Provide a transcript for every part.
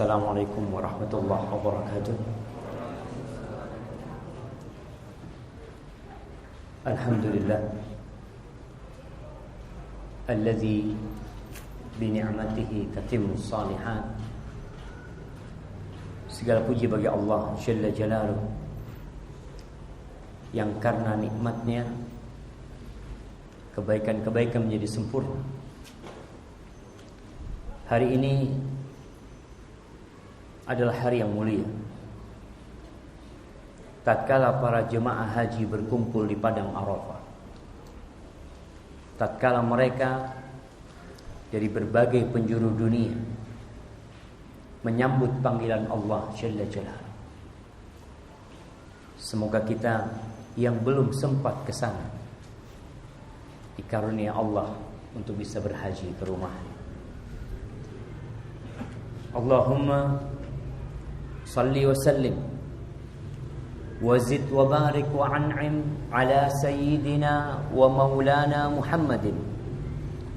Assalamualaikum warahmatullahi wabarakatuh. Alhamdulillah alladzi bi ni'matihi tatimmu shalihat. Segala puji bagi Allah Jalla Jalaluhu yang karena nikmatnya kebaikan-kebaikan menjadi sempurna. Hari ini adalah hari yang mulia. Tatkala para jemaah haji berkumpul di padang Arafah, tatkala mereka dari berbagai penjuru dunia menyambut panggilan Allah Jalla Jalaluhu. Semoga kita yang belum sempat ke sana dikarunia Allah untuk bisa berhaji ke rumahnya. Allahumma salli wa sallim wa zid wa barik wa an'im ala sayyidina wa maulana Muhammadin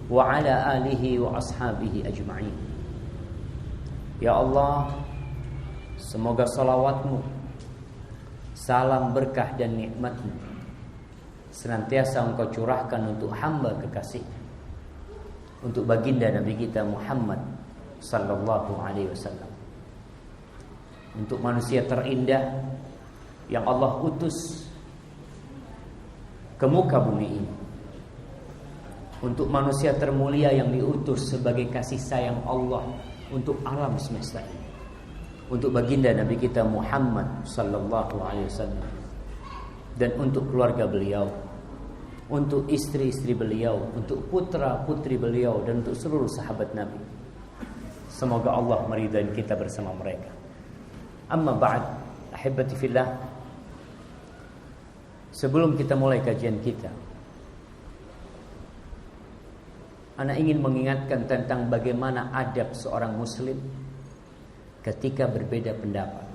wa ala alihi wa ashabihi ajma'in. Ya Allah, semoga salawatmu, salam berkah dan nikmatmu senantiasa engkau curahkan untuk hamba kekasih, untuk baginda Nabi kita Muhammad sallallahu alaihi wasallam, untuk manusia terindah yang Allah utus ke muka bumi ini, untuk manusia termulia yang diutus sebagai kasih sayang Allah untuk alam semesta ini, untuk baginda Nabi kita Muhammad sallallahu alaihi wasallam, dan untuk keluarga beliau, untuk istri-istri beliau, untuk putra-putri beliau, dan untuk seluruh sahabat Nabi. Semoga Allah meridai kita bersama mereka. Amma ba'd, ahibati fillah. Sebelum kita mulai kajian kita, ana ingin mengingatkan tentang bagaimana adab seorang muslim ketika berbeda pendapat.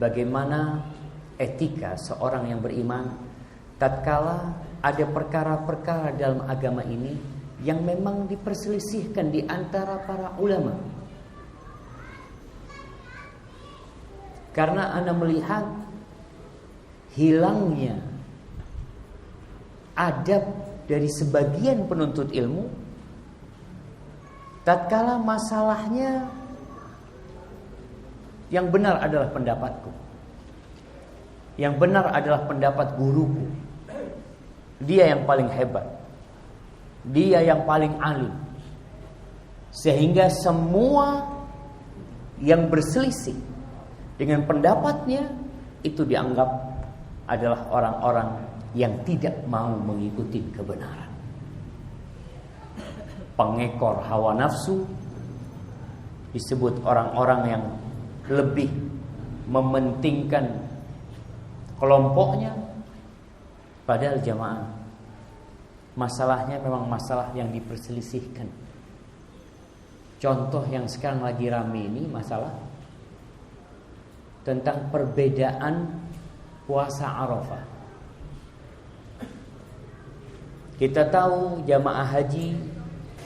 Bagaimana etika seorang yang beriman tatkala ada perkara-perkara dalam agama ini yang memang diperselisihkan di antara para ulama. Karena ana melihat hilangnya adab dari sebagian penuntut ilmu tatkala masalahnya yang benar adalah pendapatku, yang benar adalah pendapat guruku, dia yang paling hebat, dia yang paling alim, sehingga semua yang berselisih dengan pendapatnya itu dianggap adalah orang-orang yang tidak mau mengikuti kebenaran. Pengekor hawa nafsu, disebut orang-orang yang lebih mementingkan kelompoknya, padahal jamaah masalahnya memang masalah yang diperselisihkan. Contoh yang sekarang lagi rame ini masalah tentang perbedaan puasa Arafah. Kita tahu jamaah haji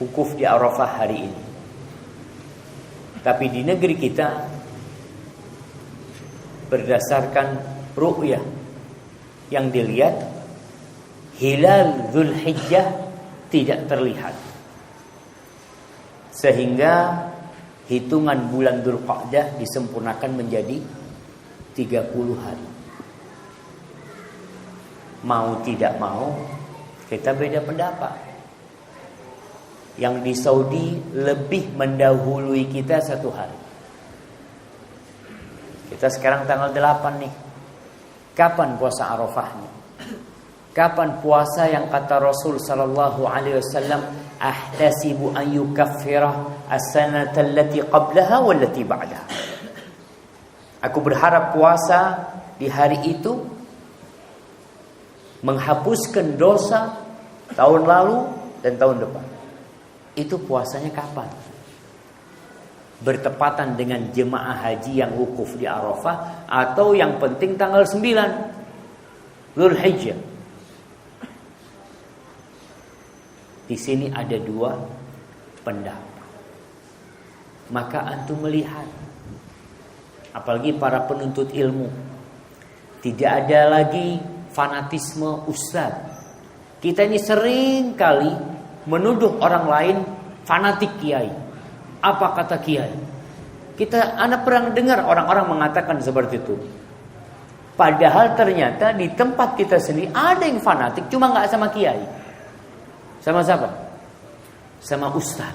wukuf di Arafah hari ini. Tapi di negeri kita berdasarkan ru'yah yang dilihat, hilal Dzulhijjah tidak terlihat, sehingga hitungan bulan Dzulqa'dah disempurnakan menjadi 30 hari. Mau tidak mau kita beda pendapat. Yang di Saudi lebih mendahului kita 1 hari. Kita sekarang tanggal 8 nih. Kapan puasa Arafahnya? Kapan puasa yang kata Rasul sallallahu alaihi wasallam, ahtasibu an yukaffira as-sanata allati qablaha wallati ba'daha. Aku berharap puasa di hari itu menghapuskan dosa tahun lalu dan tahun depan. Itu puasanya kapan? Bertepatan dengan jemaah haji yang wukuf di Arafah, atau yang penting tanggal 9 Dzulhijjah. Di sini ada 2 pendapat. maka antum melihat, apalagi para penuntut ilmu, tidak ada lagi fanatisme ustaz. Kita ini sering kali menuduh orang lain fanatik kiai. Apa kata kiai? Anak pernah dengar orang-orang mengatakan seperti itu. Padahal ternyata di tempat kita sendiri ada yang fanatik, cuma nggak sama kiai. Sama siapa? Sama ustaz.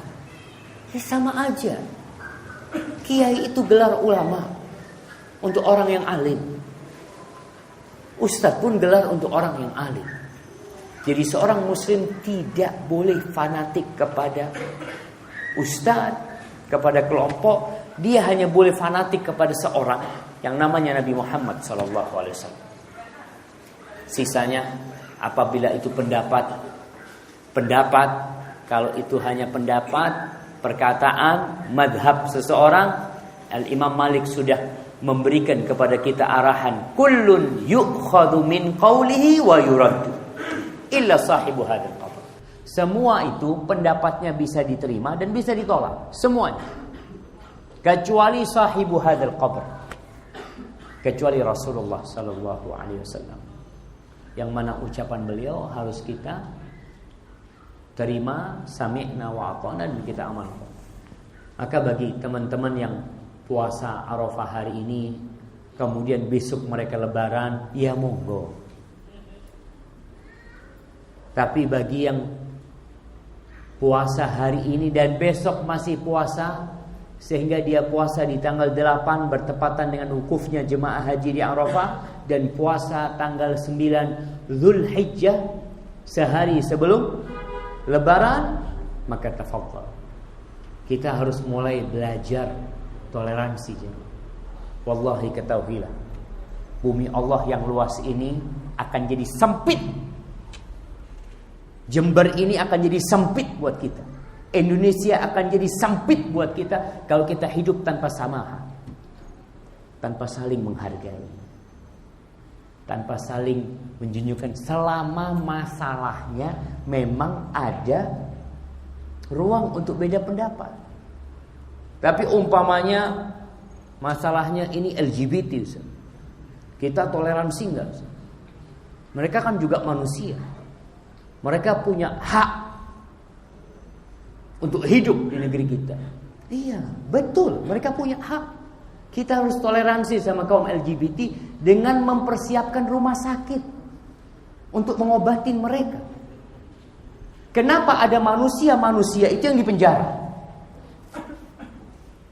Ya sama aja. Kiai itu gelar ulama untuk orang yang alim. Ustaz pun gelar untuk orang yang alim. Jadi seorang muslim tidak boleh fanatik kepada ustaz, kepada kelompok. Dia hanya boleh fanatik kepada seorang yang namanya Nabi Muhammad SAW. Sisanya apabila itu pendapat, kalau itu hanya pendapat, perkataan, madhab seseorang, Al-Imam Malik sudah memberikan kepada kita arahan, kullun yu'khadhu min qawlihi wa yuraddu illa sahibu hadzal qabr. Semua itu pendapatnya bisa diterima dan bisa ditolak, semuanya, kecuali sahibu hadzal qabr, kecuali Rasulullah sallallahu alaihi wasallam, yang mana ucapan beliau harus kita terima, sami'na wa ata'na, dan kita amalkan. Maka bagi teman-teman yang puasa Arafah hari ini, kemudian besok mereka lebaran, ya monggo. Tapi bagi yang puasa hari ini dan besok masih puasa, sehingga dia puasa di tanggal 8 bertepatan dengan wukufnya jemaah haji di Arafah, dan puasa tanggal 9 Zulhijjah sehari sebelum lebaran, maka tafadhal. Kita harus mulai belajar toleransi. Wallahi ketahuilah, bumi Allah yang luas ini akan jadi sempit. Jember ini akan jadi sempit buat kita. Indonesia akan jadi sempit buat kita kalau kita hidup tanpa samaha, tanpa saling menghargai, tanpa saling menjunjukkan. Selama masalahnya memang ada ruang untuk beda pendapat. Tapi umpamanya masalahnya ini LGBT, kita toleransi enggak? Mereka kan juga manusia. Mereka punya hak untuk hidup di negeri kita. Iya, betul, mereka punya hak. Kita harus toleransi sama kaum LGBT dengan mempersiapkan rumah sakit untuk mengobati mereka. Kenapa ada manusia-manusia itu yang dipenjara?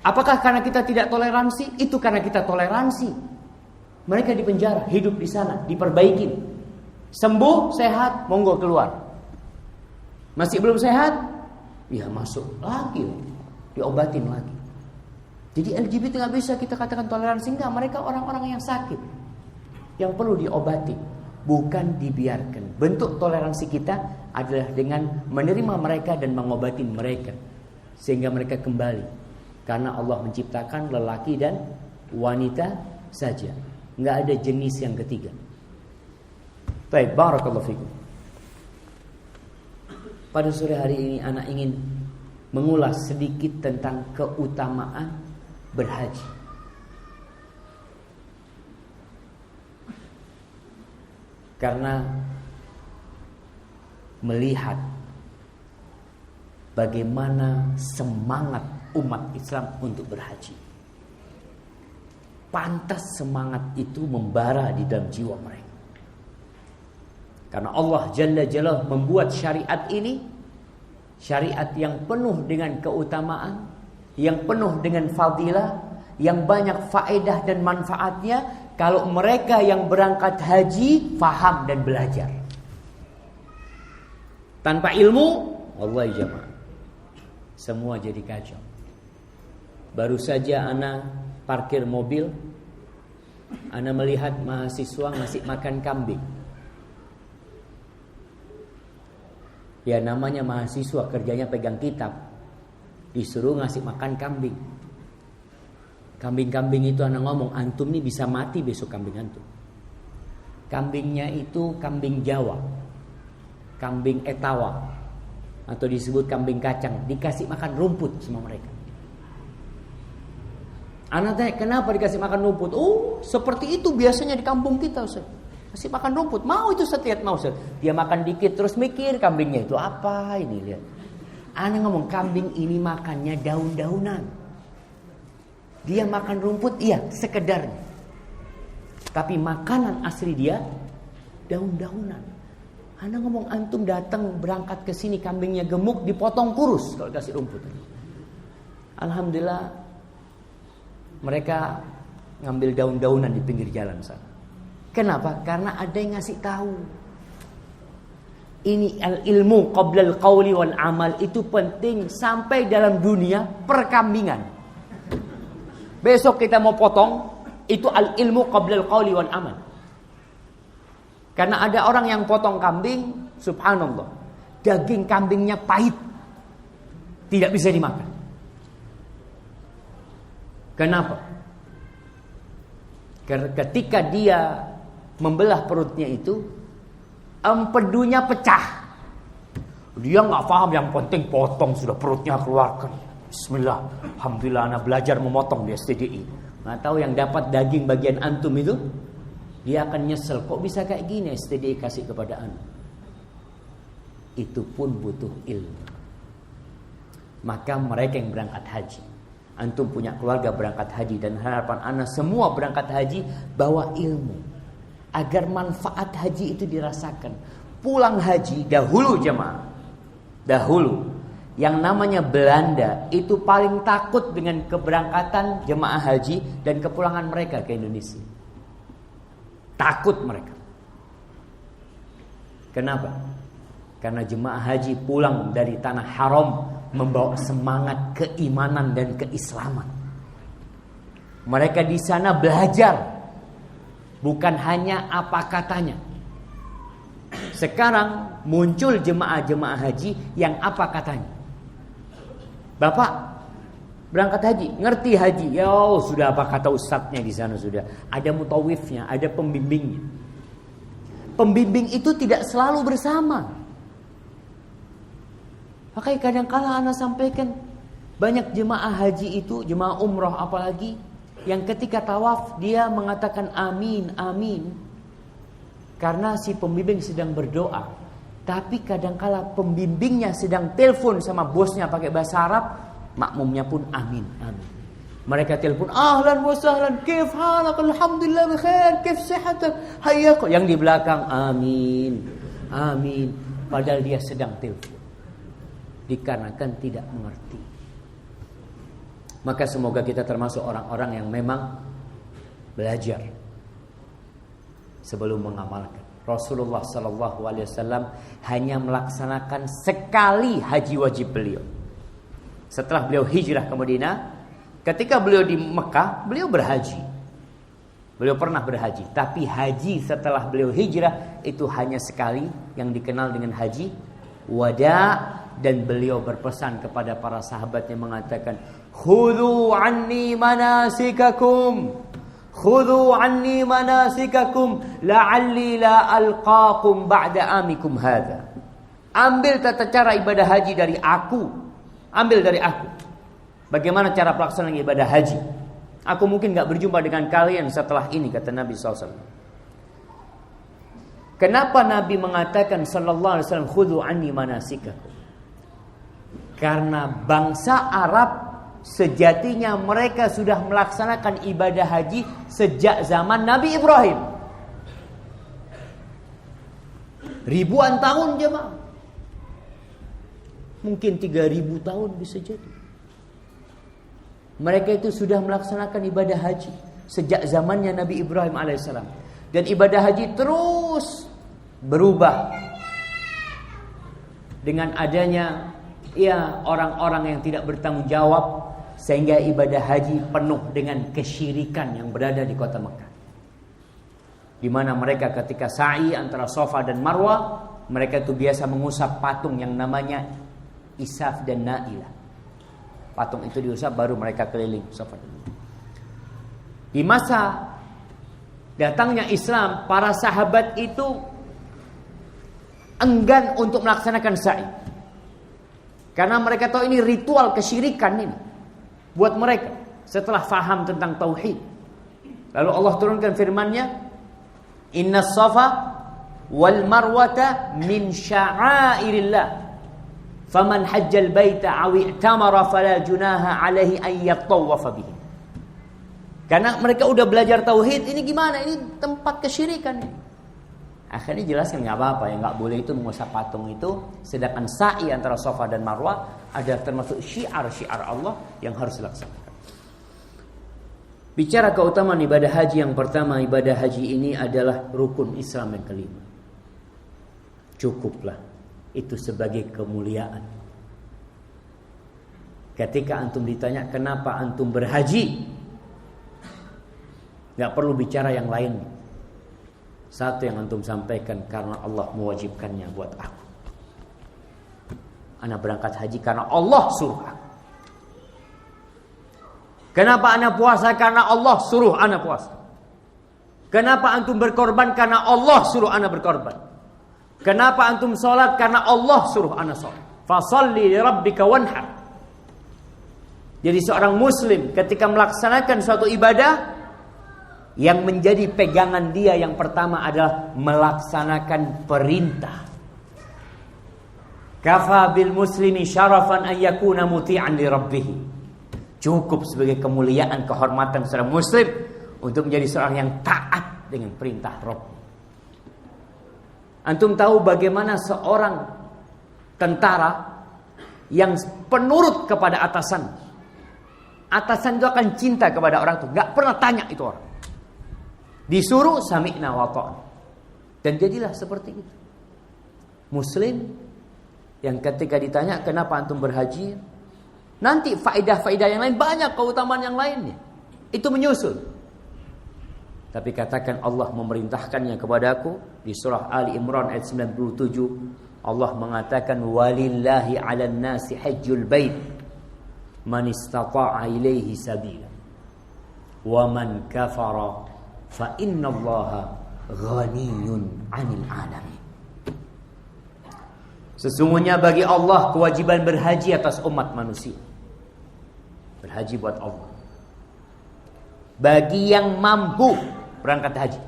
Apakah karena kita tidak toleransi? Itu karena kita toleransi. Mereka dipenjara, hidup di sana, diperbaikin. Sembuh, sehat, monggo keluar. Masih belum sehat? Ya masuk lagi, diobatin lagi. Jadi LGBT nggak bisa kita katakan toleransi, enggak. Mereka orang-orang yang sakit, yang perlu diobati, bukan dibiarkan. Bentuk toleransi kita adalah dengan menerima mereka dan mengobati mereka sehingga mereka kembali. Karena Allah menciptakan lelaki dan wanita saja, nggak ada jenis yang ketiga. Baik, barakallahu fikum. Pada sore hari ini anak ingin mengulas sedikit tentang keutamaan berhaji. Karena melihat bagaimana semangat umat Islam untuk berhaji, pantas semangat itu membara di dalam jiwa mereka. Karena Allah Jalla Jalaluhu membuat syariat ini syariat yang penuh dengan keutamaan, yang penuh dengan fadilah, yang banyak faedah dan manfaatnya kalau mereka yang berangkat haji faham dan belajar. Tanpa ilmu, wallahi jamaah, semua jadi kacau. Baru saja ana parkir mobil, ana melihat mahasiswa ngasih makan kambing. Ya namanya mahasiswa, kerjanya pegang kitab, disuruh ngasih makan kambing. Kambing-kambing itu anak ngomong, antum nih bisa mati besok kambing antum. Kambingnya itu kambing Jawa, kambing Etawa, atau disebut kambing kacang. Dikasih makan rumput sama mereka. Anak tanya, kenapa dikasih makan rumput? Oh, seperti itu biasanya di kampung kita, Ustaz. Kasih makan rumput. Mau itu setiap mau, Ustaz. Dia makan dikit terus mikir kambingnya itu apa ini, lihat. Anak ngomong, kambing ini makannya daun-daunan. Dia makan rumput, iya, sekedarnya. Tapi makanan asli dia daun-daunan. Anak ngomong, antum datang berangkat ke sini kambingnya gemuk, dipotong kurus kalau kasih rumput. Alhamdulillah mereka ngambil daun-daunan di pinggir jalan sana. Kenapa? Karena ada yang ngasih tahu. Ini al-ilmu qabla al-qawli wal amal, itu penting sampai dalam dunia perkambingan. Besok kita mau potong, itu al-ilmu qabla al-qawli wal amal. Karena ada orang yang potong kambing, subhanallah, daging kambingnya pahit, tidak bisa dimakan. Kenapa? Karena ketika dia membelah perutnya itu, empedunya pecah. Dia nggak paham, yang penting potong, sudah perutnya keluarkan. Bismillah, alhamdulillah anak belajar memotong di STDI. Nggak tahu yang dapat daging bagian antum itu, dia akan nyesel, kok bisa kayak gini STDI kasih kepada anak. Itu pun butuh ilmu. Maka mereka yang berangkat haji, antum punya keluarga berangkat haji, dan harapan anak semua berangkat haji bawa ilmu, agar manfaat haji itu dirasakan. Pulang haji dahulu jemaah, dahulu yang namanya Belanda itu paling takut dengan keberangkatan jemaah haji dan kepulangan mereka ke Indonesia. Takut mereka. Kenapa? Karena jemaah haji pulang dari tanah haram membawa semangat keimanan dan keislaman. Mereka di sana belajar, bukan hanya apa katanya. Sekarang muncul jemaah-jemaah haji yang apa katanya. Bapak berangkat haji, ngerti haji? Ya, sudah apa kata ustadznya di sana sudah. Ada mutawifnya, ada pembimbingnya. Pembimbing itu tidak selalu bersama. Makanya kadang-kala anak sampaikan, banyak jemaah haji itu, jemaah umroh apalagi, yang ketika tawaf dia mengatakan amin, amin, karena si pembimbing sedang berdoa. Tapi kadang-kala pembimbingnya sedang telepon sama bosnya pakai bahasa Arab, makmumnya pun amin, amin. Mereka telepon, ahlan wa sahlan, kif halak, alhamdulillah bikhair, kif sihatak, hayyak. Yang di belakang amin, amin, padahal dia sedang telepon. Dikarenakan tidak mengerti. Maka semoga kita termasuk orang-orang yang memang belajar sebelum mengamalkan. Rasulullah SAW hanya melaksanakan sekali haji wajib beliau. Setelah beliau hijrah ke Madinah, ketika beliau di Mekah, beliau berhaji. Beliau pernah berhaji, tapi haji setelah beliau hijrah itu hanya sekali, yang dikenal dengan haji wada. Dan beliau berpesan kepada para sahabatnya mengatakan, khudhu anni manasikakum, khudhu anni manasikakum, la'alli la alqakum ba'da amikum hadha. Ambil tata cara ibadah haji dari aku, ambil dari aku. Bagaimana cara pelaksanaan ibadah haji? Aku mungkin gak berjumpa dengan kalian setelah ini, kata Nabi SAW. Kenapa Nabi mengatakan sallallahu alaihi wasallam khudhu anni manasikakum? Karena bangsa Arab sejatinya mereka sudah melaksanakan ibadah haji sejak zaman Nabi Ibrahim. Ribuan tahun jemaah. Mungkin 3000 tahun bisa jadi. Mereka itu sudah melaksanakan ibadah haji sejak zamannya Nabi Ibrahim alaihissalam. Dan ibadah haji terus berubah dengan adanya orang-orang yang tidak bertanggung jawab, sehingga ibadah haji penuh dengan kesyirikan yang berada di kota Mekah. Di mana mereka ketika sa'i antara Safa dan Marwah, mereka itu biasa mengusap patung yang namanya Isaf dan Nailah. Patung itu diusap baru mereka keliling Safa. Di masa datangnya Islam, para sahabat itu enggan untuk melaksanakan sa'i. Karena mereka tahu ini ritual kesyirikan ini buat mereka. setelah faham tentang tauhid. Lalu Allah turunkan firman-Nya, "Innas safa wal marwata min sya'airillah. Faman hajjal baita aw i'tamara fala junaha alaihi an yattawwafa bihi." Karena mereka udah belajar tauhid, ini gimana? Ini tempat kesyirikan ini. Akhirnya jelaskan nggak apa-apa, yang nggak boleh itu mengusap patung itu. Sedangkan sa'i antara Safa dan Marwah ada termasuk syiar-syiar Allah yang harus dilaksanakan. Bicara keutamaan ibadah haji yang pertama, ibadah haji ini adalah rukun Islam yang kelima. Cukuplah itu sebagai kemuliaan. Ketika antum ditanya kenapa antum berhaji, gak perlu bicara yang lain. Satu yang antum sampaikan, karena Allah mewajibkannya buat aku. Ana berangkat haji karena Allah suruh aku. Kenapa ana puasa? Karena Allah suruh ana puasa. Kenapa antum berkorban? Karena Allah suruh ana berkorban. Kenapa antum sholat? Karena Allah suruh ana sholat. Fasalli li rabbika wanhar. Jadi seorang muslim ketika melaksanakan suatu ibadah, yang menjadi pegangan dia yang pertama adalah melaksanakan perintah. Kafa bil muslimi syarafan an yakuna muti'an li rabbih. Cukup sebagai kemuliaan, kehormatan seorang muslim untuk menjadi seorang yang taat dengan perintah Rabb. Antum tahu bagaimana seorang tentara yang penurut kepada atasan. Atasan itu akan cinta kepada orang itu, gak pernah tanya itu orang. Disuruh sami'na wa ta'na. Dan jadilah seperti itu. Muslim yang ketika ditanya kenapa antum berhaji, nanti faedah-faedah yang lain banyak, keutamaan yang lainnya itu menyusul. Tapi katakan Allah memerintahkannya kepadaku. Di surah Ali Imran ayat 97 Allah mengatakan, walillahi 'alan nasi hajjul bait man istata'a ilaihi sabila wa man kafara fa innallaha ghaniyun 'anil 'alamin. Sesungguhnya bagi Allah kewajiban berhaji atas umat manusia. Berhaji buat Allah. Bagi yang mampu berangkat haji.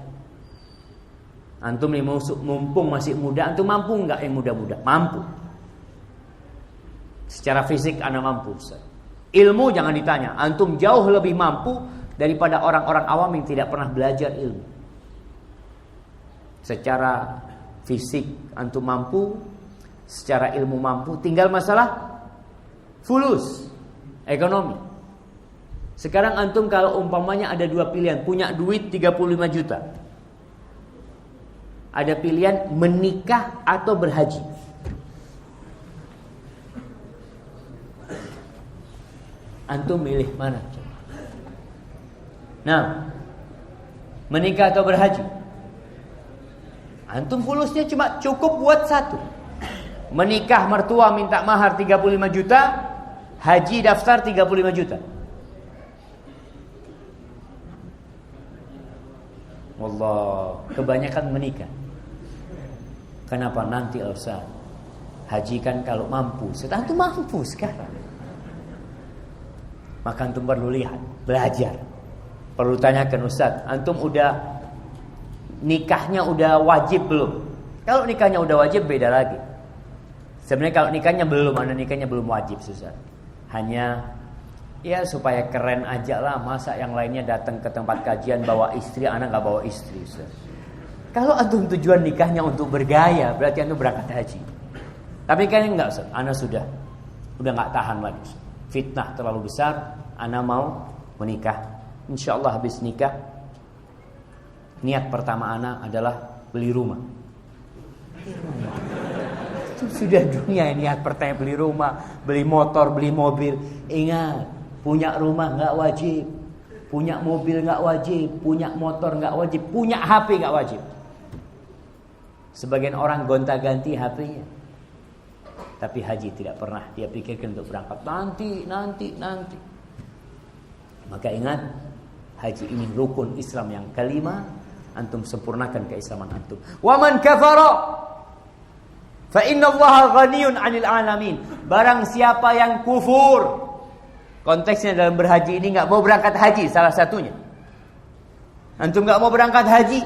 Antum nih mumpung masih muda, antum mampu enggak yang muda-muda? Mampu. Secara fisik anda mampu. Ilmu jangan ditanya. Antum jauh lebih mampu daripada orang-orang awam yang tidak pernah belajar ilmu. Secara fisik antum mampu, secara ilmu mampu, tinggal masalah fulus, ekonomi. Sekarang antum kalau umpamanya ada dua pilihan, punya duit 35 juta. Ada pilihan menikah atau berhaji. Antum milih mana? Nah, menikah atau berhaji? Antum fulusnya cuma cukup buat satu. Menikah mertua minta mahar 35 juta, haji daftar 35 juta. Wallah, kebanyakan menikah. Kenapa nanti Ustaz? Haji kan kalau mampu. Setelah itu mampu sekarang. Maka antum perlu lihat, belajar. Perlu tanyakan Ustaz, antum udah nikahnya udah wajib belum? Kalau nikahnya udah wajib beda lagi. Sebenarnya kalau nikahnya belum, anda nikahnya belum wajib Ustaz. Hanya ya supaya keren aja lah. Masa yang lainnya datang ke tempat kajian bawa istri, anak gak bawa istri Ustaz. Kalau antum tujuan nikahnya untuk bergaya, berarti antum berangkat haji. Tapi kan enggak Ustaz, anak sudah gak tahan lagi Ustaz. Fitnah terlalu besar, anak mau menikah. Insya Allah habis nikah, niat pertama anak adalah beli rumah. Itu sudah dunia, niat pertama beli rumah, beli motor, beli mobil. Ingat, punya rumah gak wajib, punya mobil gak wajib, punya motor gak wajib, punya HP gak wajib. Sebagian orang gonta-ganti HP-nya. Tapi haji tidak pernah dia pikirkan untuk berangkat. Nanti. Maka ingat, haji ini rukun Islam yang kelima. Antum sempurnakan keislaman antum. Wa man kafara fa innallaha ghaniyun 'anil 'alamin. Barang siapa yang kufur, Konteksnya dalam berhaji ini nggak mau berangkat haji salah satunya. Antum nggak mau berangkat haji,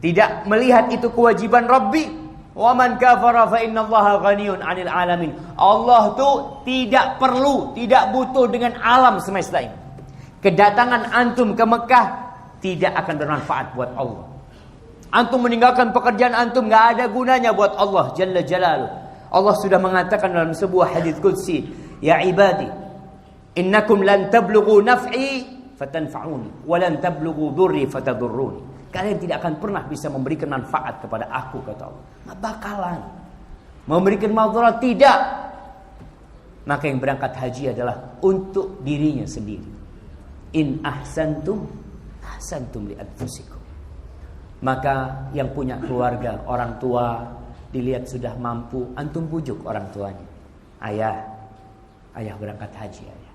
tidak melihat itu kewajiban Rabbi. Wa man kafara fa innallaha ghaniyun 'anil 'alamin. Allah tuh tidak perlu, tidak butuh dengan alam semesta ini. Kedatangan antum ke Mekah tidak akan bermanfaat buat Allah. Antum meninggalkan pekerjaan antum enggak ada gunanya buat Allah Jalla Jalaluh. Allah sudah mengatakan dalam sebuah hadis qudsi, "Ya ibadi, innakum lan tablughu naf'i fatanfa'uni wa lan tablughu dhurri fatadurruni." Kalian tidak akan pernah bisa memberikan manfaat kepada aku, kata Allah. Nggak bakalan. Memberikan madarat tidak. Maka yang berangkat haji adalah untuk dirinya sendiri. In ahsantum ahsantum li anfusikum. Maka yang punya keluarga, orang tua, dilihat sudah mampu, antum bujuk orang tuanya. Ayah berangkat haji, ayah.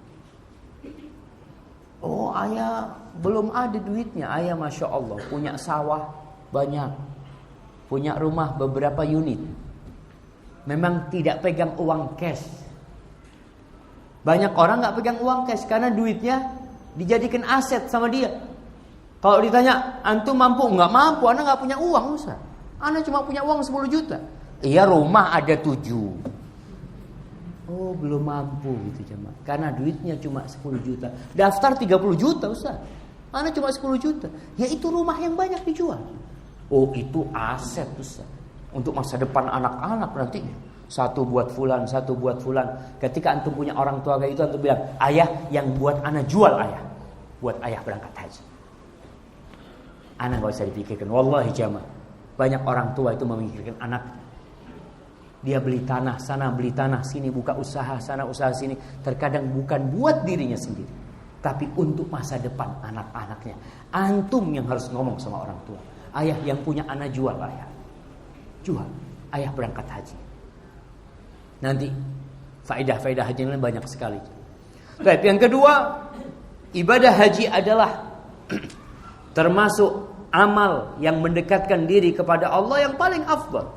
Oh, ayah belum ada duitnya. Ayah Masya Allah punya sawah banyak, punya rumah beberapa unit. Memang tidak pegang uang cash. Banyak orang gak pegang uang cash karena duitnya dijadikan aset sama dia. Kalau ditanya, antum mampu? Nggak mampu, anak nggak punya uang, Ustaz. Anak cuma punya uang 10 juta. Iya, rumah ada 7. Oh, belum mampu gitu jemaah. Karena duitnya cuma 10 juta. Daftar 30 juta, Ustaz. Anak cuma 10 juta. Ya itu rumah yang banyak dijual. Oh, itu aset, Ustaz. Untuk masa depan anak-anak nantinya. Satu buat fulan, satu buat fulan. Ketika antum punya orang tua kayak itu, antum bilang, ayah yang buat anak jual ayah. Buat ayah berangkat haji. Anak gak usah dipikirkan. Wallahi jamaah, banyak orang tua itu memikirkan anak. Dia beli tanah sana, beli tanah sini, buka usaha sana, usaha sini. Terkadang bukan buat dirinya sendiri, tapi untuk masa depan anak-anaknya. Antum yang harus ngomong sama orang tua. Ayah yang punya anak jual ayah. Jual, ayah berangkat haji. Nanti faedah-faedah haji ini banyak sekali. Baik, yang kedua, ibadah haji adalah termasuk amal yang mendekatkan diri kepada Allah yang paling afdal.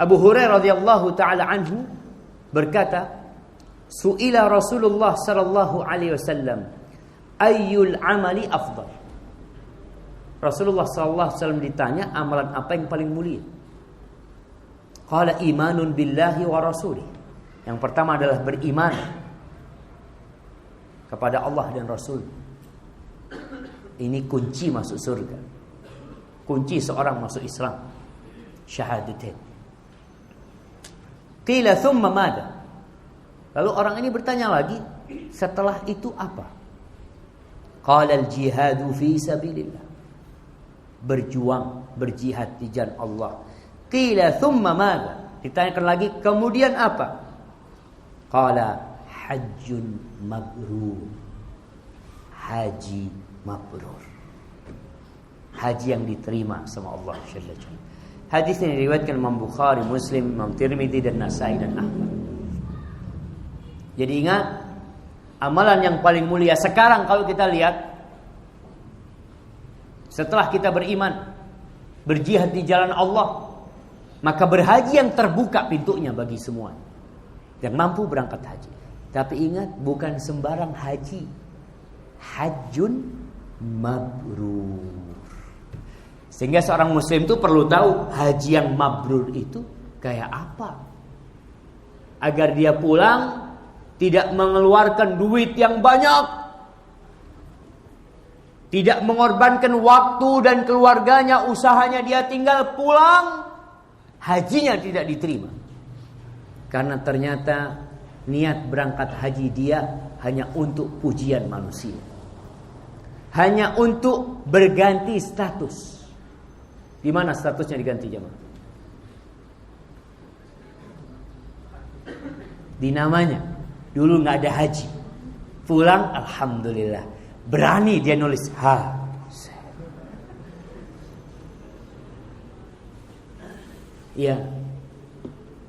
Abu Hurairah radhiyallahu taala anhu berkata, "Su'ila Rasulullah sallallahu alaihi wasallam, ayyul amali afdal?" Rasulullah sallallahu alaihi wasallam ditanya, amalan apa yang paling mulia? Qala imanun billahi wa rasulih. Yang pertama adalah beriman kepada Allah dan Rasul. Ini kunci masuk surga. Kunci seorang masuk Islam. Syahadatain. Qila thumma madha? Lalu orang ini bertanya lagi, setelah itu apa? Qala al-jihadu fi sabilillah. Berjuang, berjihad di jalan Allah. Qila thumma madha? Ditanyakan lagi, kemudian apa? Qala hajjun mabrur. Haji mabrur. Haji yang diterima sama Allah Jalla Jalla. Hadis ini diriwayatkan Imam Bukhari, Muslim, Imam Tirmidzi dan Nasai dan Ahmad. Jadi ingat, amalan yang paling mulia sekarang kalau kita lihat, setelah kita beriman, berjihad di jalan Allah, maka berhaji yang terbuka pintunya bagi semua yang mampu berangkat haji. Tapi ingat, bukan sembarang haji. Hajjun mabrur. Sehingga seorang muslim itu perlu tahu haji yang mabrur itu kayak apa, agar dia pulang tidak mengeluarkan duit yang banyak, tidak mengorbankan waktu dan keluarganya, usahanya, dia tinggal pulang, hajinya tidak diterima. Karena ternyata niat berangkat haji dia hanya untuk pujian manusia, hanya untuk berganti status. Di mana statusnya diganti jemaah? Di namanya. Dulu nggak ada haji, pulang alhamdulillah, berani dia nulis ya.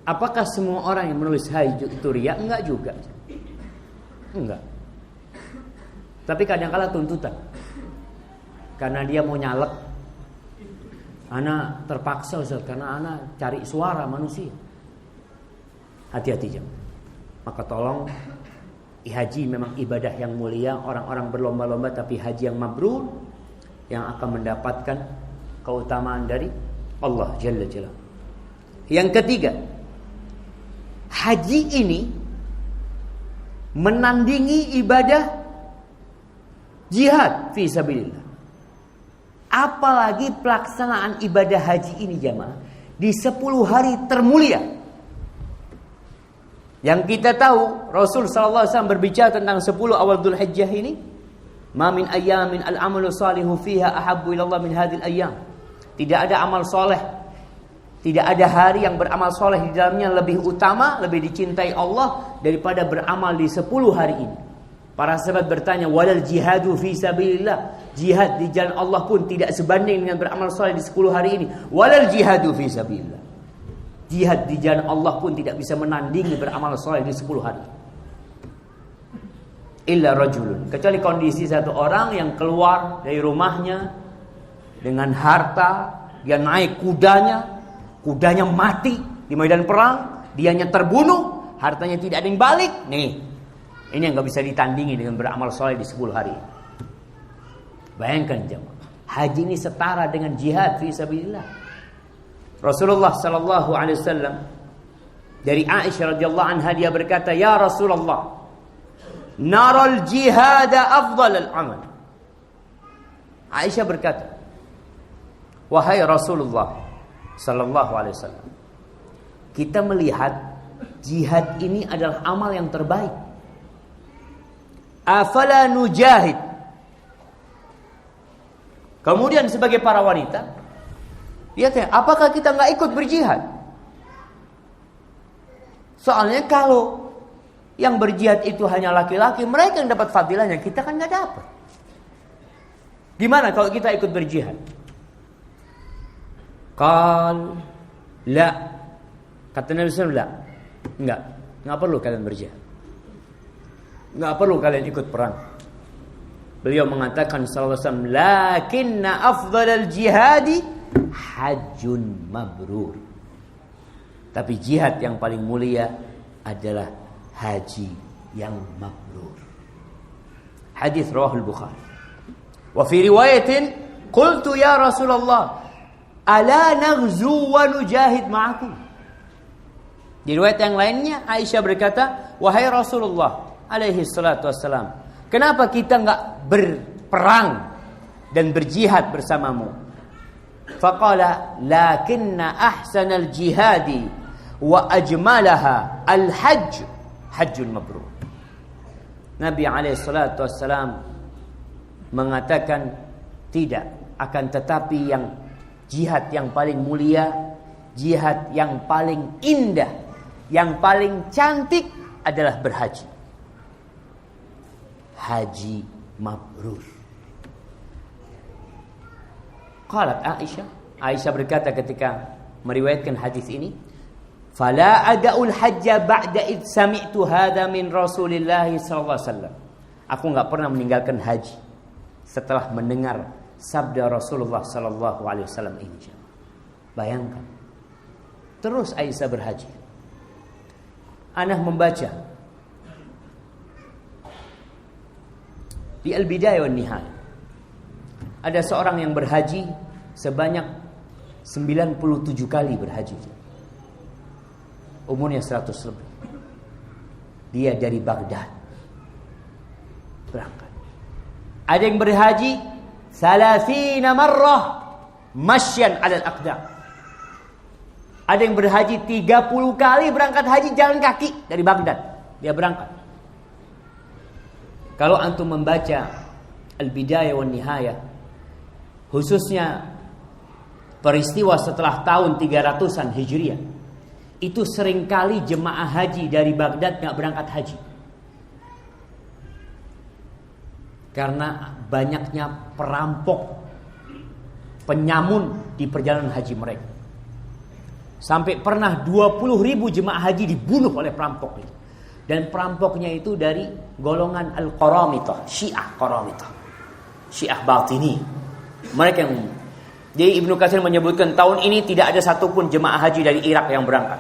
Apakah semua orang yang menulis haji itu riya? Enggak juga. Enggak. Tapi kadang-kala tuntutan. Karena dia mau nyalek. Ana terpaksa Ustaz, karena ana cari suara manusia. Hati-hati jemaah. Maka tolong, haji memang ibadah yang mulia. Orang-orang berlomba-lomba, tapi haji yang mabrur yang akan mendapatkan keutamaan dari Allah Jalla Jalla. Yang ketiga, haji ini menandingi ibadah jihad fi sabilillah. Apalagi pelaksanaan ibadah haji ini jamaah di 10 hari termulia. Yang kita tahu Rasul sallallahu alaihi wasallam berbicara tentang 10 awal Dzulhijjah ini, "Ma min ayyamin al-amalu salihu fiha ahabbu ila Allah min hadhil ayyam." Tidak ada amal soleh, tidak ada hari yang beramal soleh di dalamnya lebih utama, lebih dicintai Allah daripada beramal di 10 hari ini. Para sahabat bertanya, "Walal jihadu fi sabilillah." Jihad di jalan Allah pun tidak sebanding dengan beramal soleh di 10 hari ini. Walal jihadu fi sabilillah. Jihad di jalan Allah pun tidak bisa menandingi beramal soleh di 10 hari. Illa rajulun, kecuali kondisi satu orang yang keluar dari rumahnya dengan harta, dia naik kudanya mati di medan perang, dianya terbunuh, hartanya tidak ada yang balik. Nih, ini yang gak bisa ditandingi dengan beramal soleh di 10 hari. Bayangkan jemaah, haji ini setara dengan jihad fi sabilillah. Rasulullah sallallahu alaihi wasallam, dari Aisyah radhiyallahu anha, dia berkata, "Ya Rasulullah, naral jihad afdal al-amal." Aisyah berkata, "Wahai Rasulullah sallallahu alaihi wasallam, kita melihat jihad ini adalah amal yang terbaik. Afala nujahid?" Kemudian sebagai para wanita, dia tanya, apakah kita nggak ikut berjihad? Soalnya kalau yang berjihad itu hanya laki-laki, mereka yang dapat fadilahnya, kita kan nggak dapat. Gimana kalau kita ikut berjihad? La, kata Nabi SAW, enggak perlu kalian berjihad, enggak perlu kalian ikut perang. Beliau mengatakan sallallahu alaihi wasallam, "Lakinna afdhalal jihadi hajjun mabrur." Tapi jihad yang paling mulia adalah haji yang mabrur. Hadis rawahul Bukhari. Wa fi riwayatin, "Qultu ya Rasulullah, ala naghzu wa nujahid ma'akum." Di riwayat yang lainnya Aisyah berkata, "Wahai Rasulullah alaihi salatu wassalam, kenapa kita enggak berperang dan berjihad bersamamu?" Faqala, "Lakinna ahsanal jihadi wa ajmalaha al-hajj, hajjul mabrur." Nabi alaihi salatu wassalam mengatakan, tidak, akan tetapi yang jihad yang paling mulia, jihad yang paling indah, yang paling cantik adalah berhaji. Haji mabrur. Qalat Aisyah berkata ketika meriwayatkan hadis ini, "Fala ada'ul hajja ba'da id sami'tu hadha min Rasulillah sallallahu alaihi wasallam." Aku enggak pernah meninggalkan haji setelah mendengar sabda Rasulullah sallallahu alaihi wasallam ini. Bayangkan. Terus Aisyah berhaji. Ana membaca di Al-Bidayah wan Nihayah, ada seorang yang berhaji sebanyak 97 kali berhaji. Umurnya 100 lebih. Dia dari Baghdad berangkat. Ada yang berhaji 30 marrah masyan 'ala al-aqdam. Ada yang berhaji 30 kali berangkat haji jalan kaki dari Baghdad. Dia berangkat. Kalau antum membaca Al-Bidayah wan Nihayah, khususnya peristiwa setelah tahun 300-an Hijriah, itu seringkali jemaah haji dari Baghdad gak berangkat haji. Karena banyaknya perampok, penyamun di perjalanan haji mereka. Sampai pernah 20.000 jemaah haji dibunuh oleh perampok itu. Dan perampoknya itu dari golongan Al-Qaramitah, Syiah Qaramitah, Syiah Batini. Mereka yang, jadi Ibnu Katsir menyebutkan tahun ini tidak ada satupun jemaah haji dari Irak yang berangkat.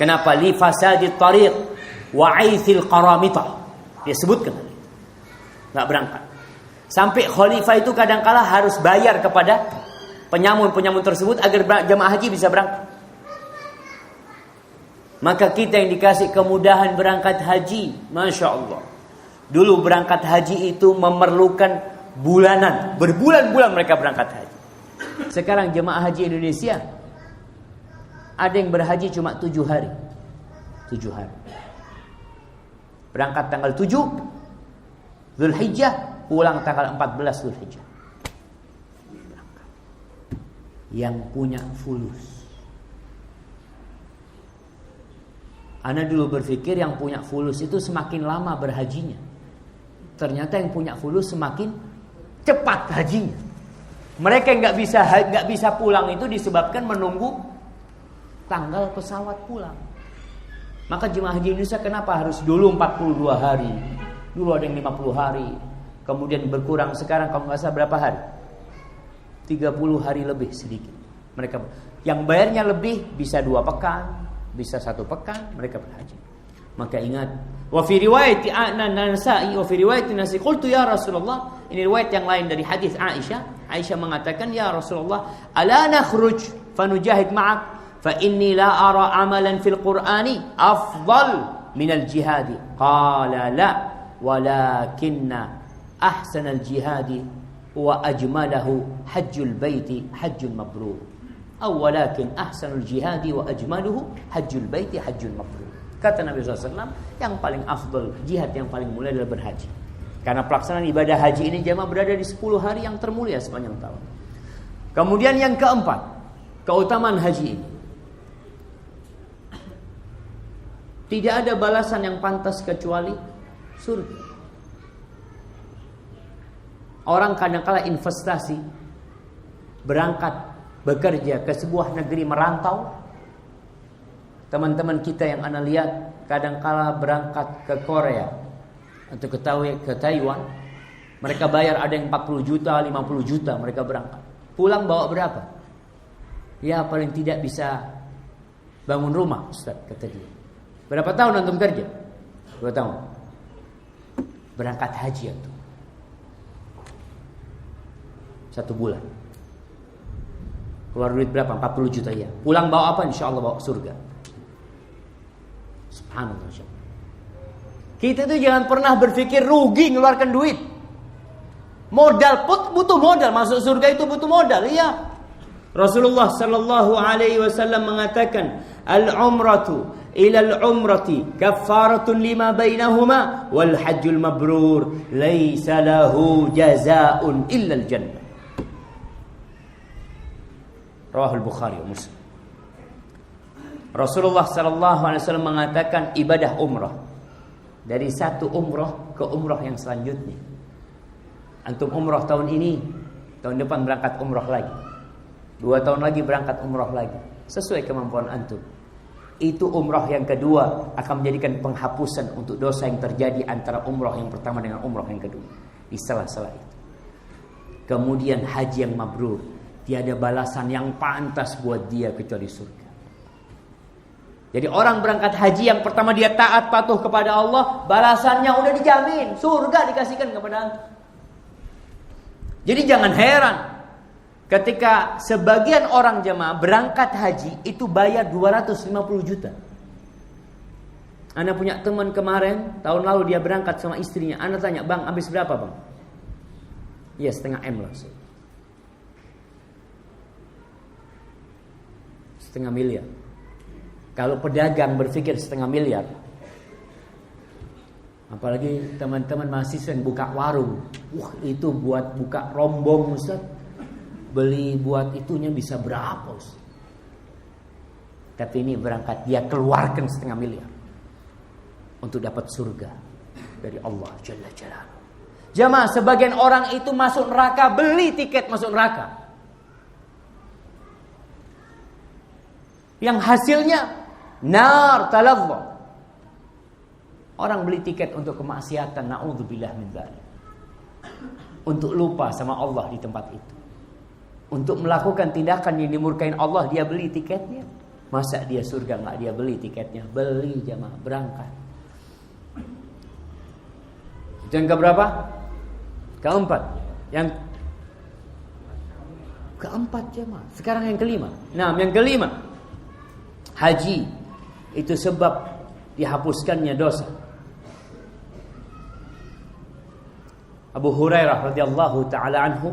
Kenapa? Li fasadit tariq wa aithil qaramitah. Dia sebutkan nggak berangkat. Sampai khalifah itu kadangkala harus bayar kepada penyamun tersebut agar jamaah haji bisa berangkat. Maka kita yang dikasih kemudahan berangkat haji, Masya Allah. Dulu berangkat haji itu memerlukan bulanan, berbulan-bulan mereka berangkat haji. Sekarang jemaah haji Indonesia ada yang berhaji cuma 7 hari. 7 hari. Berangkat tanggal 7 Zulhijjah, pulang tanggal 14 Zulhijjah. Yang punya fulus. Ana dulu berpikir yang punya fulus itu semakin lama berhajinya. Ternyata yang punya fulus semakin cepat hajinya. Mereka yang nggak bisa pulang itu disebabkan menunggu tanggal pesawat pulang. Maka jemaah haji Indonesia kenapa harus dulu 42 hari? Dulu ada yang 50 hari. Kemudian berkurang sekarang kalau nggak salah berapa hari? 30 hari lebih sedikit. Mereka yang bayarnya lebih bisa 2 pekan, bisa 1 pekan mereka berhaji. Maka ingat, wa fi riwayat An-Nasa'i wa fi riwayat An-Nasa'i qultu ya Rasulullah, ini riwayat yang lain dari hadis Aisyah. Aisyah mengatakan, ya Rasulullah, ala nakhruj fanujahid ma'ak fa inni la ara amalan fil Qur'ani afdal min al-jihad. Qala la walakinna ahsanal jihadi wa ajmalahu hajjul baiti hajjul mabrur. Aw walakin ahsanul jihadi wa ajmaluhu hajjul baiti hajjul mabrur. Kata Nabi SAW, yang paling afdal, jihad yang paling mulia adalah berhaji. Karena pelaksanaan ibadah haji ini jamaah berada di 10 hari yang termulia sepanjang tahun. Kemudian yang keempat, keutamaan haji ini. Tidak ada balasan yang pantas kecuali surga. Orang kadang-kala investasi, berangkat, bekerja ke sebuah negeri merantau. Teman-teman kita yang ana lihat kadang-kala berangkat ke Korea atau ke Taiwan, mereka bayar ada yang 40 juta, 50 juta mereka berangkat. Pulang bawa berapa? Ya paling tidak bisa bangun rumah, Ustaz, kata dia. Berapa tahun antum kerja? 2 tahun. Berangkat haji antum 1 bulan. Keluar duit berapa? 40 juta ya. Pulang bawa apa? Insya Allah bawa surga. Subhanallah. Kita tuh jangan pernah berpikir rugi ngeluarkan duit. Modal pun butuh modal. Masuk surga itu butuh modal. Iya. Rasulullah sallallahu alaihi wasallam mengatakan, al-umratu ila al-umrati kaffaratun lima bainahuma wal hajjul mabrur laisa lahu jazaa'un illa al-jannah. Rawahul Bukhari wa Muslim. Rasulullah sallallahu alaihi wasallam mengatakan ibadah umrah dari satu umrah ke umrah yang selanjutnya. Antum umrah tahun ini, tahun depan berangkat umrah lagi. 2 tahun lagi berangkat umrah lagi. Sesuai kemampuan antum. Itu umrah yang kedua akan menjadikan penghapusan untuk dosa yang terjadi antara umrah yang pertama dengan umrah yang kedua. Di sela-sela itu. Kemudian haji yang mabrur. Tiada balasan yang pantas buat dia kecuali surga. Jadi orang berangkat haji yang pertama dia taat patuh kepada Allah, balasannya udah dijamin, surga dikasihkan kepada antum. Jadi jangan heran ketika sebagian orang jemaah berangkat haji itu bayar 250 juta. Anda punya teman kemarin tahun lalu dia berangkat sama istrinya. Anda tanya, "Bang, habis berapa, Bang?" Ya, 0,5 M lah. 0,5 miliar. Kalau pedagang berpikir 0,5 miliar, apalagi teman-teman mahasiswa yang buka warung, wah itu buat buka rombong Ustaz, beli buat itunya bisa berapa Ustaz? Tapi ini berangkat dia keluarkan 0,5 miliar untuk dapat surga dari Allah Jalla Jalaluhu. Jamaah, sebagian orang itu masuk neraka beli tiket masuk neraka. Yang hasilnya nar talazza. Orang beli tiket untuk kemaksiatan, naudzubillah min dzalik. Untuk lupa sama Allah di tempat itu. Untuk melakukan tindakan yang dimurkain Allah, dia beli tiketnya. Masa dia surga nggak dia beli tiketnya? Beli jamaah, berangkat. Itu yang keberapa? Keempat. Yang keempat jamaah. Sekarang yang kelima. Nah, yang kelima, haji itu sebab dihapuskannya dosa. Abu Hurairah radhiyallahu taala anhu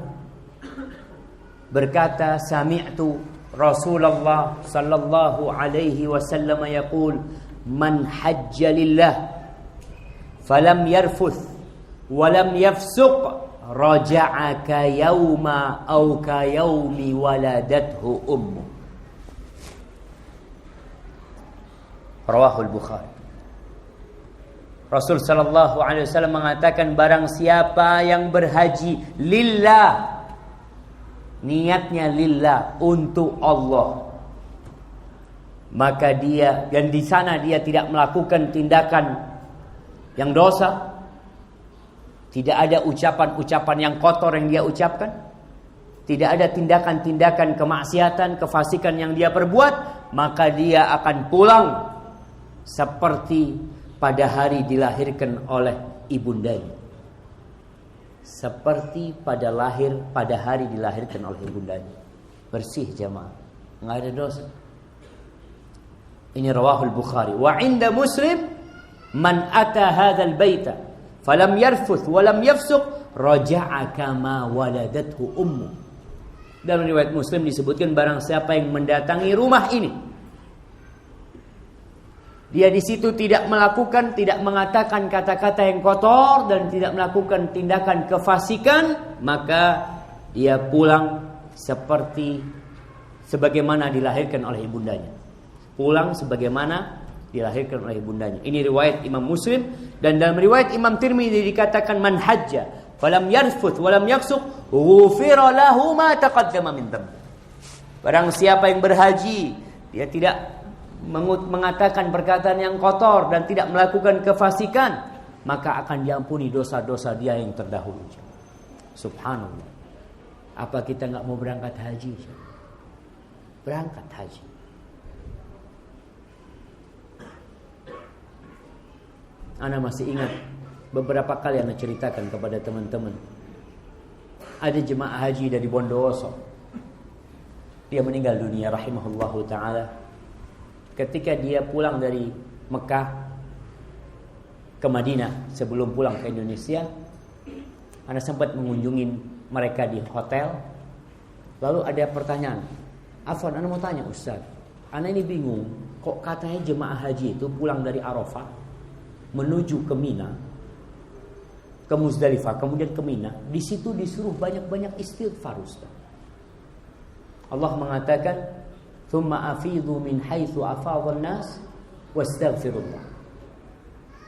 berkata, sami'tu Rasulullah sallallahu alaihi wasallam yaqul, man hajja lillah falam yarfuth walam yafsuq raja'a ka yauma aw ka yaumi waladathu ummu. Rawahul Bukhari. Rasul sallallahu alaihi wasallam mengatakan, barang siapa yang berhaji lillah, niatnya lillah, untuk Allah, maka dia, dan di sana dia tidak melakukan tindakan yang dosa, tidak ada ucapan-ucapan yang kotor yang dia ucapkan, tidak ada tindakan-tindakan kemaksiatan, kefasikan yang dia perbuat, maka dia akan pulang seperti pada hari dilahirkan oleh ibundanya. Seperti pada hari dilahirkan oleh ibundanya. Bersih jamaah, enggak ada dosa. Ini rawahul Bukhari. Wa inda Muslim, man ata hadzal baita falam yarfuth walam yafsuq raja'a kama waladathu ummu. Dalam riwayat Muslim disebutkan, barang siapa yang mendatangi rumah ini, dia di situ tidak melakukan, tidak mengatakan kata-kata yang kotor dan tidak melakukan tindakan kefasikan, maka dia pulang sebagaimana dilahirkan oleh ibundanya. Pulang sebagaimana dilahirkan oleh ibundanya. Ini riwayat Imam Muslim, dan dalam riwayat Imam Tirmidzi dikatakan, man hajja falam yarfuth walam yafsuq ghufira lahu ma taqaddama min dhanbi. Barang siapa yang berhaji, dia tidak mengatakan perkataan yang kotor dan tidak melakukan kefasikan, maka akan diampuni dosa-dosa dia yang terdahulu. Subhanallah. Apa kita nggak mau berangkat haji? Berangkat haji. Ana masih ingat beberapa kali Ana ceritakan kepada teman-teman. Ada jemaah haji dari Bondowoso. Dia meninggal dunia rahimahullahu taala. Ketika dia pulang dari Mekah ke Madinah, sebelum pulang ke Indonesia, Ana sempat mengunjungi mereka di hotel. Lalu ada pertanyaan, Afwan, Ana mau tanya Ustaz, Ana ini bingung, kok katanya jemaah haji itu pulang dari Arafah menuju ke Mina, ke Muzdalifah, kemudian ke Mina, di situ disuruh banyak-banyak istighfar Ustaz. Allah mengatakan, thumma afidhu min haitsu afadhan nas wastaghfirullah.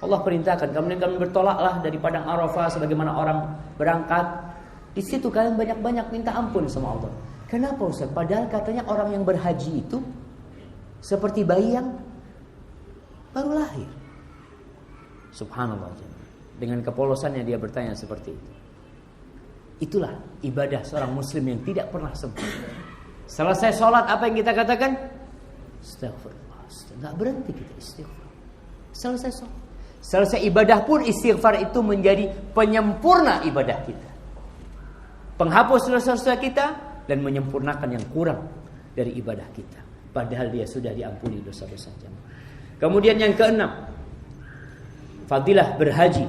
Allah perintahkan, kemudian kalian bertolaklah dari padang Arafah sebagaimana orang berangkat. Di situ kalian banyak-banyak minta ampun sama Allah. Kenapa Ustaz? Padahal katanya orang yang berhaji itu seperti bayi yang baru lahir. Subhanallah. Dengan kepolosannya dia bertanya seperti itu. Itulah ibadah seorang muslim yang tidak pernah sempurna. Selesai sholat, apa yang kita katakan? Astaghfirullah. Nggak berhenti kita istighfar. Selesai sholat, selesai ibadah pun istighfar itu menjadi penyempurna ibadah kita, penghapus dosa-dosa kita, dan menyempurnakan yang kurang dari ibadah kita. Padahal dia sudah diampuni dosa-dosanya. Kemudian yang keenam, fadilah berhaji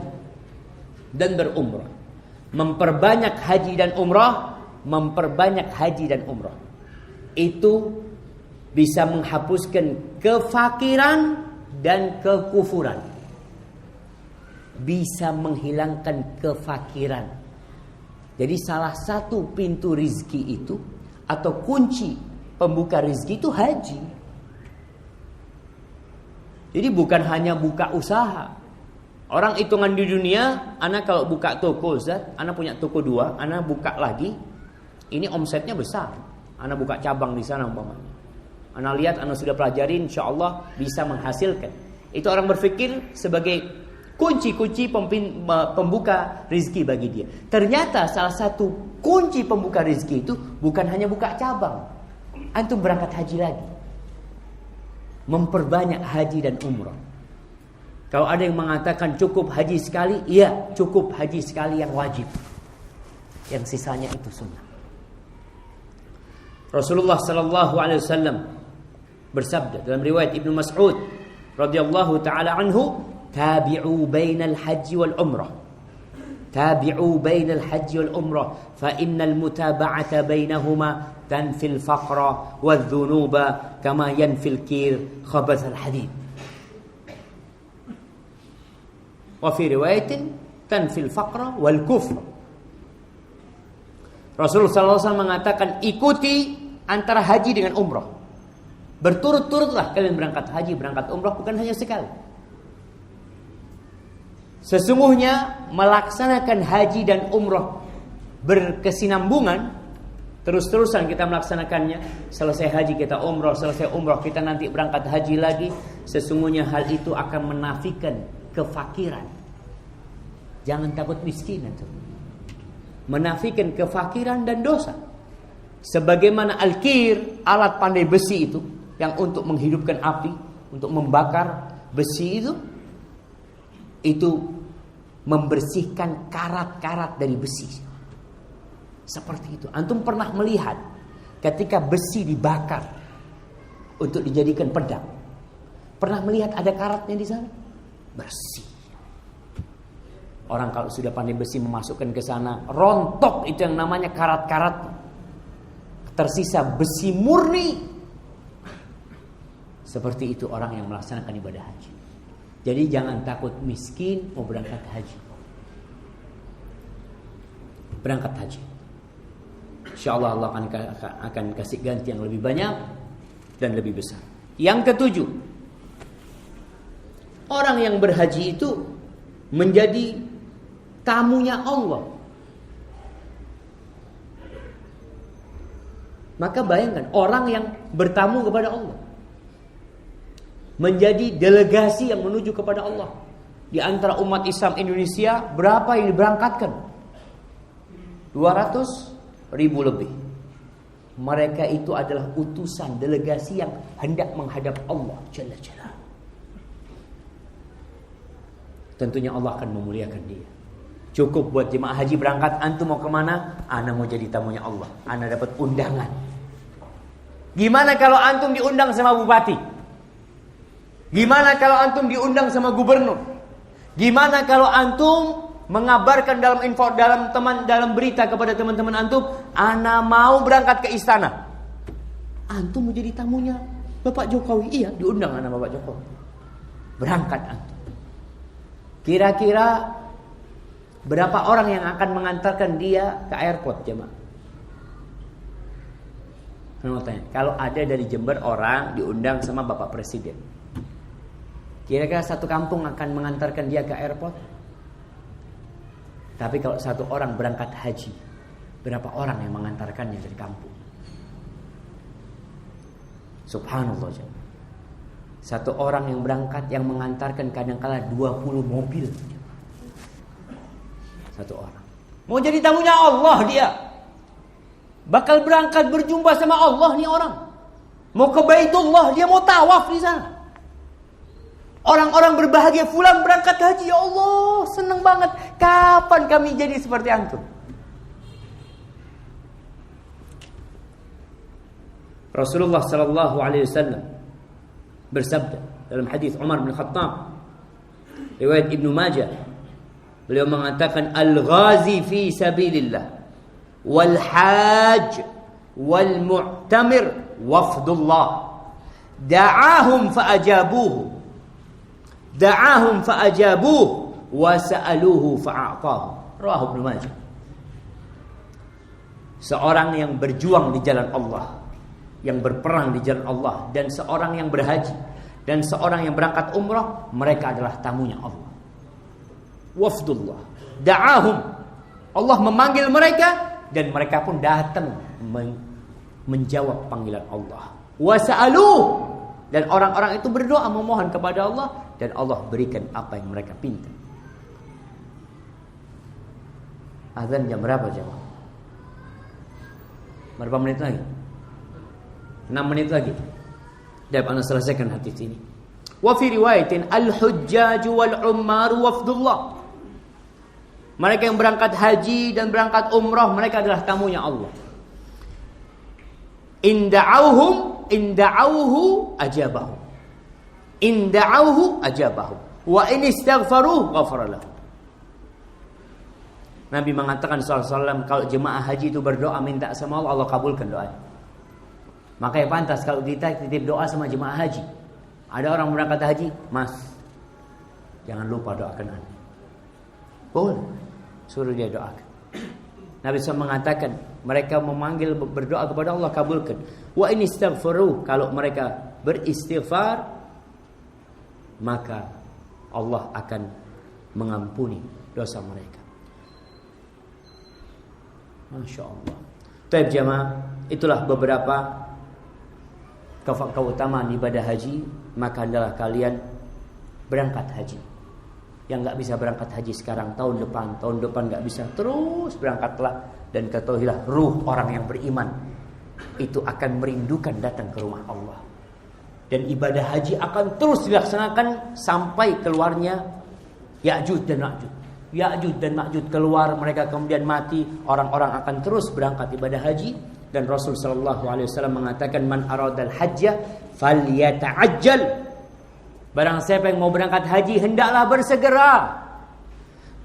dan berumrah. Memperbanyak haji dan umrah, memperbanyak haji dan umrah itu bisa menghapuskan kefakiran dan kekufuran. Bisa menghilangkan kefakiran. Jadi salah satu pintu rizki itu, atau kunci pembuka rizki itu haji. Jadi bukan hanya buka usaha. Orang hitungan di dunia, ana kalau buka toko Zat, ana punya toko 2, ana buka lagi, ini omsetnya besar. Ana buka cabang di sana umpamanya. Ana lihat, ana sudah pelajari, insyaallah bisa menghasilkan. Itu orang berpikir sebagai kunci-kunci pembuka rizki bagi dia. Ternyata salah satu kunci pembuka rizki itu bukan hanya buka cabang. Antum berangkat haji lagi. memperbanyak haji dan umrah. Kalau ada yang mengatakan cukup haji sekali, iya, cukup haji sekali yang wajib. Yang sisanya itu sunnah. Rasulullah sallallahu alaihi wasallam bersabda dalam riwayat Ibnu Mas'ud radhiyallahu taala anhu, tabi'u bainal haji wal umrah. Tabi'u bainal haji wal umrah fa innal mutaba'ata bainahuma tanfil faqra wadh-dhunuba kama yanfil kir khabath al-hadid. Wa fi riwayatin tanfil faqra wal kufr. Rasulullah SAW mengatakan, ikuti antara haji dengan umrah. Berturut-turutlah kalian berangkat haji, berangkat umrah, bukan hanya sekali. Sesungguhnya melaksanakan haji dan umrah berkesinambungan, terus-terusan kita melaksanakannya. Selesai haji kita umrah, selesai umrah kita nanti berangkat haji lagi. Sesungguhnya hal itu akan menafikan kefakiran. Jangan takut miskin itu. Menafikan kefakiran dan dosa. Sebagaimana al-kir, alat pandai besi itu, yang untuk menghidupkan api, untuk membakar besi itu membersihkan karat-karat dari besi. Seperti itu. Antum pernah melihat ketika besi dibakar untuk dijadikan pedang, pernah melihat ada karatnya di sana? Bersih. Orang kalau sudah pandai besi memasukkan ke sana, rontok itu yang namanya karat-karat. Tersisa besi murni. Seperti itu orang yang melaksanakan ibadah haji. Jadi jangan takut miskin mau berangkat haji. Berangkat haji. InsyaAllah Allah akan kasih ganti yang lebih banyak dan lebih besar. Yang ketujuh, orang yang berhaji itu menjadi tamunya Allah. Maka bayangkan orang yang bertamu kepada Allah, menjadi delegasi yang menuju kepada Allah. Di antara umat Islam Indonesia, berapa yang diberangkatkan? 200.000 lebih. Mereka itu adalah utusan delegasi yang hendak menghadap Allah Jalla Jalla. Tentunya Allah akan memuliakan dia. Cukup buat jemaah haji berangkat, antum mau kemana? Ana mau jadi tamunya Allah. Ana dapat undangan. Gimana kalau antum diundang sama bupati? Gimana kalau antum diundang sama gubernur? Gimana kalau antum mengabarkan dalam berita kepada teman-teman antum, ana mau berangkat ke istana. Antum mau jadi tamunya Bapak Jokowi? Iya, diundang ana Bapak Jokowi. Berangkat antum. Kira-kira berapa orang yang akan mengantarkan dia ke airport, jemaah? Kalau ada dari Jember orang diundang sama Bapak Presiden, kira-kira satu kampung akan mengantarkan dia ke airport? Tapi kalau satu orang berangkat haji, berapa orang yang mengantarkannya dari kampung? Subhanallah, jemaah. Satu orang yang berangkat yang mengantarkan kadang-kala 20 mobil. Satu orang. Mau jadi tamunya Allah dia. Bakal berangkat berjumpa sama Allah nih orang. Mau ke Baitullah, dia mau tawaf di sana. Orang-orang berbahagia, fulan berangkat haji, ya Allah, senang banget. Kapan kami jadi seperti antum? Rasulullah sallallahu alaihi wasallam bersabda dalam hadis Umar bin Khattab, riwayat Ibnu Majah, beliau mengatakan, al-ghazi fi sabilillah wal hajj wal mu'tamir wafdullah da'ahum fa'ajabuhu wa sa'aluhu fa'a'tahu. Rawahu Ibnu Majah. Seorang yang berjuang di jalan Allah, yang berperang di jalan Allah, dan seorang yang berhaji, dan seorang yang berangkat umrah, mereka adalah tamunya Allah. Wafdullah da'ahum, Allah memanggil mereka, dan mereka pun datang menjawab panggilan Allah. Wasa'aluh, dan orang-orang itu berdoa memohon kepada Allah, dan Allah berikan apa yang mereka pinta. Azan jam berapa, jemaah? Berapa menit lagi? 6 menit lagi. Dan anda selesaikan hadis ini. Wa fi riwayatin al-hujjaj wal ummaru wafdullah. Mereka yang berangkat haji dan berangkat umrah, mereka adalah tamunya Allah. Inda'auhu ajabahu. Inda'auhu ajabahu. Wa in istaghfaruh ghafara lahu. Nabi mengatakan SAW, kalau jemaah haji itu berdoa minta sama Allah, Allah kabulkan doanya. Makanya pantas kalau kita titip doa sama jemaah haji. Ada orang berangkat haji, Mas, jangan lupa doakan Anda. Boleh, suruh dia doakan. Nabi SAW mengatakan, mereka memanggil berdoa kepada Allah, kabulkan. Wa in istaghfaru, kalau mereka beristighfar, maka Allah akan mengampuni dosa mereka. Masya Allah. Taib jamaah, itulah beberapa keutamaan ibadah haji. Maka adalah kalian berangkat haji. Yang gak bisa berangkat haji sekarang, tahun depan gak bisa, terus berangkatlah. Dan ketahuilah, ruh orang yang beriman itu akan merindukan datang ke rumah Allah. Dan ibadah haji akan terus dilaksanakan sampai keluarnya Ya'juj dan Ma'juj. Ya'juj dan Ma'juj keluar, mereka kemudian mati, orang-orang akan terus berangkat ibadah haji. Dan Rasul sallallahu alaihi wasallam mengatakan, man aradal hajja falyata'ajjal. Barang siapa yang mau berangkat haji, hendaklah bersegera.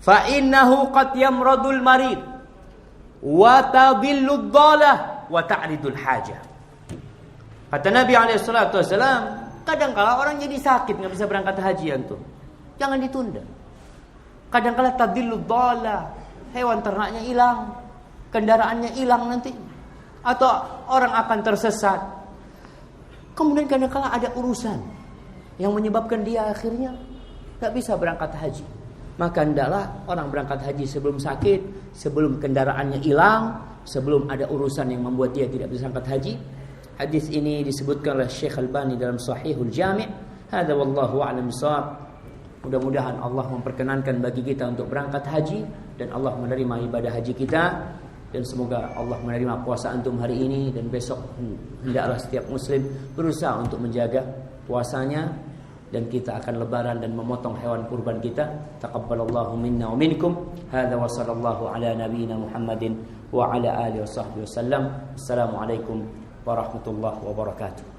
Fa innahu qad yamradul marid wa tadillud dhalah wa ta'ridul hajah. Kata Nabi alaihi salatu wasallam, kadang-kala orang jadi sakit enggak bisa berangkat haji antum. Jangan ditunda. Kadang-kala tadillud dhalah, hewan ternaknya hilang, kendaraannya hilang nanti. Atau orang akan tersesat. Kemudian kadang-kala ada urusan yang menyebabkan dia akhirnya tak bisa berangkat haji. Maka hendaklah orang berangkat haji sebelum sakit, sebelum kendaraannya hilang, sebelum ada urusan yang membuat dia tidak bisa berangkat haji. Hadis ini disebutkan oleh Syekh Albani dalam Sahihul Jami'. Hadza wallahu a'lam bissawab. Mudah-mudahan Allah memperkenankan bagi kita untuk berangkat haji dan Allah menerima ibadah haji kita. Dan semoga Allah menerima puasa antum hari ini dan besok. Hendaklah setiap muslim berusaha untuk menjaga puasanya. Dan kita akan lebaran dan memotong hewan kurban kita. Taqabbalallahu minna wa minkum. Hadza wa sallallahu ala nabiyyina Muhammadin wa ala alihi wa sahbihi wasallam. Assalamualaikum warahmatullahi wabarakatuh.